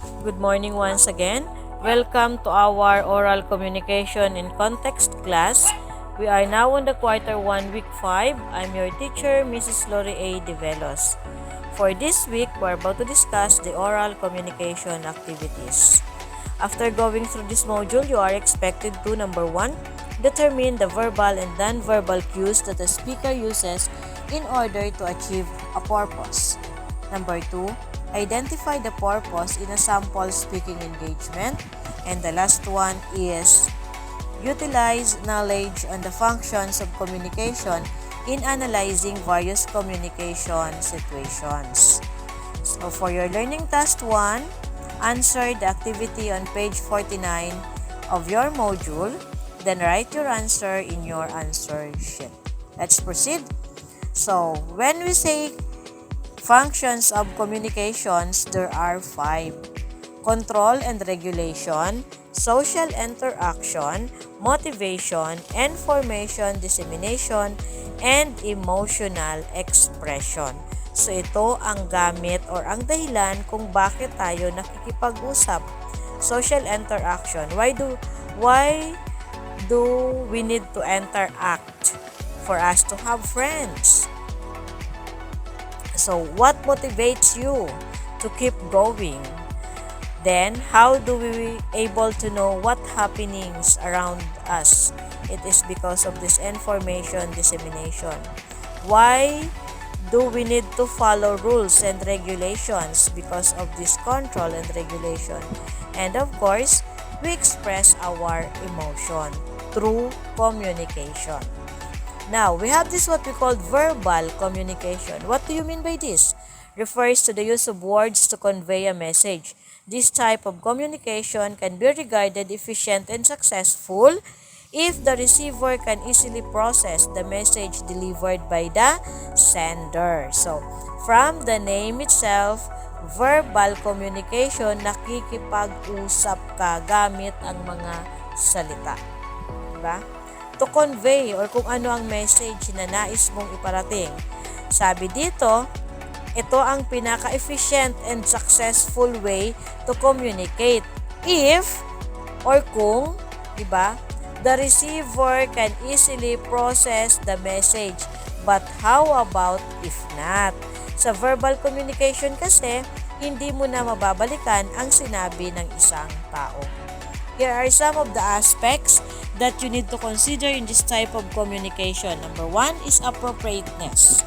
Good morning once again. Welcome to our oral communication in context class. We are now on the quarter 1, week 5. I'm your teacher, Mrs. Lori A. Develos. For this week, we're about to discuss the oral communication activities. After going through this module, you are expected to, number 1, determine the verbal and non-verbal cues that the speaker uses in order to achieve a purpose. Number 2, identify the purpose in a sample speaking engagement. And the last one is utilize knowledge on the functions of communication in analyzing various communication situations. So for your learning task 1, answer the activity on page 49 of your module, then write your answer in your answer sheet. Let's proceed. So when we say functions of communications, there are 5. Control and regulation, social interaction, motivation, information dissemination, and emotional expression. So ito ang gamit or ang dahilan kung bakit tayo nakikipag-usap. Social interaction. Why do we need to interact? For us to have friends. So, what motivates you to keep going? Then, how do we able to know what happenings around us? It is because of this information dissemination. Why do we need to follow rules and regulations? Because of this control and regulation. And of course, we express our emotion through communication. Now, we have this what we call verbal communication. What do you mean by this? Refers to the use of words to convey a message. This type of communication can be regarded efficient and successful if the receiver can easily process the message delivered by the sender. So, from the name itself, verbal communication, nakikipag-usap ka gamit ang mga salita. Diba? To convey or kung ano ang message na nais mong iparating. Sabi dito, ito ang pinaka-efficient and successful way to communicate if or kung, diba, the receiver can easily process the message. But how about if not? Sa verbal communication kasi, hindi mo na mababalikan ang sinabi ng isang tao. Here are some of the aspects that you need to consider in this type of communication. Number 1 is appropriateness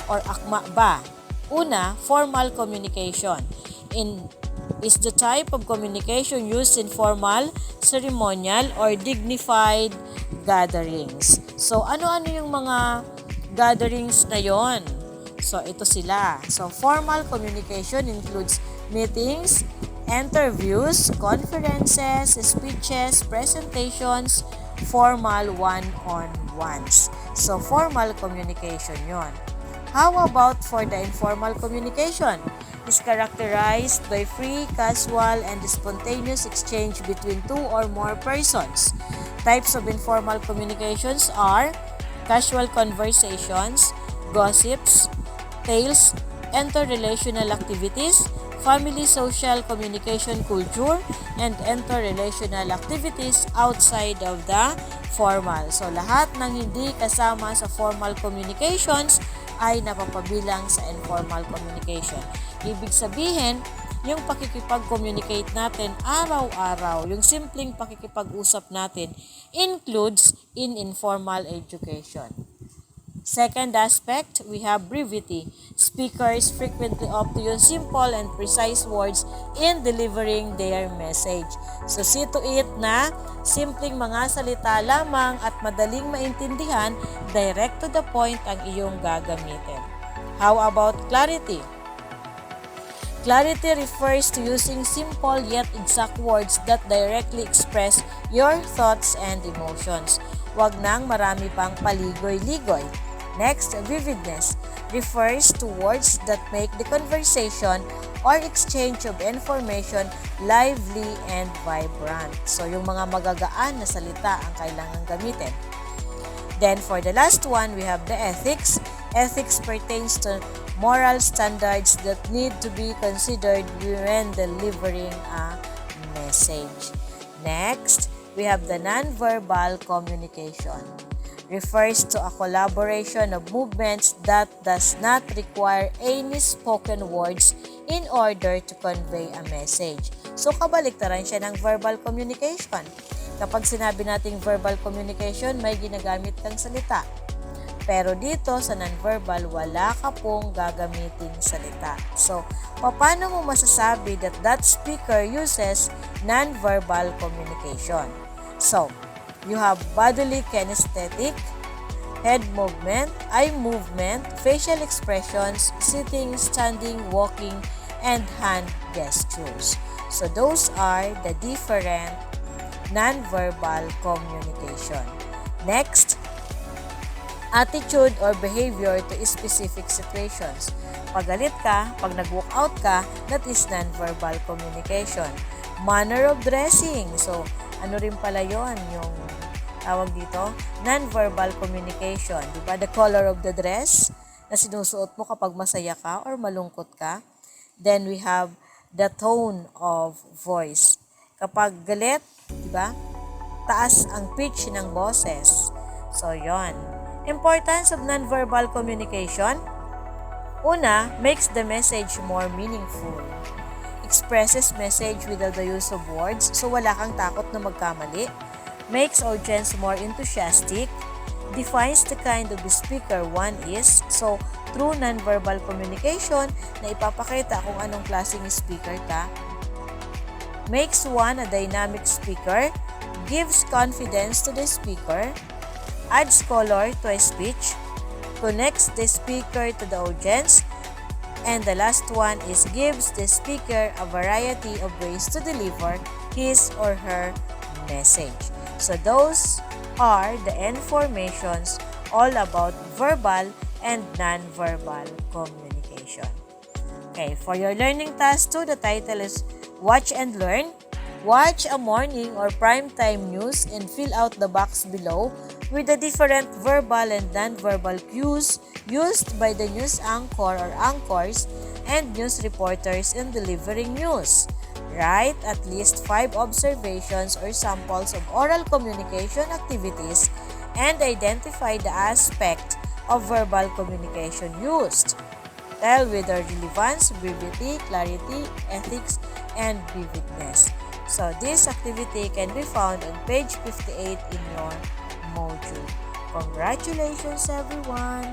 or akma ba. Una, formal communication is the type of communication used in formal, ceremonial, or dignified gatherings. So, ano-ano yung mga gatherings na yon? So, ito sila. So, formal communication includes meetings, interviews, conferences, speeches, presentations, formal one-on-ones. So, formal communication yon. How about for the informal communication? It's characterized by free, casual, and spontaneous exchange between 2 or more persons. Types of informal communications are casual conversations, gossips, tales, interrelational activities, family social communication culture, and interrelational activities outside of the formal. So, lahat ng hindi kasama sa formal communications ay napapabilang sa informal communication. Ibig sabihin, yung pakikipag-communicate natin araw-araw, yung simpleng pakikipag-usap natin, includes in informal education. Second aspect, we have brevity. Speakers frequently opt to use simple and precise words in delivering their message. So, see to it na simpleng mga salita lamang at madaling maintindihan, direct to the point ang iyong gagamitin. How about clarity? Clarity refers to using simple yet exact words that directly express your thoughts and emotions. Huwag nang marami pang paligoy-ligoy. Next, vividness refers to words that make the conversation or exchange of information lively and vibrant. So, yung mga magagaan na salita ang kailangan gamitin. Then, for the last one, we have the ethics. Ethics pertains to moral standards that need to be considered when delivering a message. Next, we have the nonverbal communication. Refers to a collaboration of movements that does not require any spoken words in order to convey a message. So, kabaliktaran siya ng verbal communication. Kapag sinabi nating verbal communication, may ginagamit kang salita. Pero dito sa nonverbal, wala ka pong gagamiting salita. So, paano mo masasabi that that speaker uses nonverbal communication? So, you have bodily kinesthetic, head movement, eye movement, facial expressions, sitting, standing, walking, and hand gestures. So, those are the different nonverbal communication. Next, attitude or behavior to specific situations. Pag galit ka, pag nag-walk out ka, that is nonverbal communication. Manner of dressing. So, ano rin pala yon yung tawag dito? Nonverbal communication. Diba? The color of the dress na sinusuot mo kapag masaya ka or malungkot ka. Then we have the tone of voice. Kapag galit, diba? Taas ang pitch ng boses. So, yon. Importance of nonverbal communication. Una, makes the message more meaningful. Expresses message without the use of words, so wala kang takot na magkamali. Makes audience more enthusiastic. Defines the kind of speaker one is, so through nonverbal communication, na ipapakita kung anong klaseng speaker ka. Makes one a dynamic speaker. Gives confidence to the speaker. Adds color to a speech, connects the speaker to the audience, and the last one is gives the speaker a variety of ways to deliver his or her message. So those are the informations all about verbal and non-verbal communication. Okay, for your learning task 2, the title is Watch and Learn. Watch a morning or primetime news and fill out the box below with the different verbal and non-verbal cues used by the news anchor or anchors and news reporters in delivering news. Write at least 5 observations or samples of oral communication activities and identify the aspect of verbal communication used. Tell with their relevance, brevity, clarity, ethics, and vividness. So, this activity can be found on page 58 in your module. Congratulations, everyone!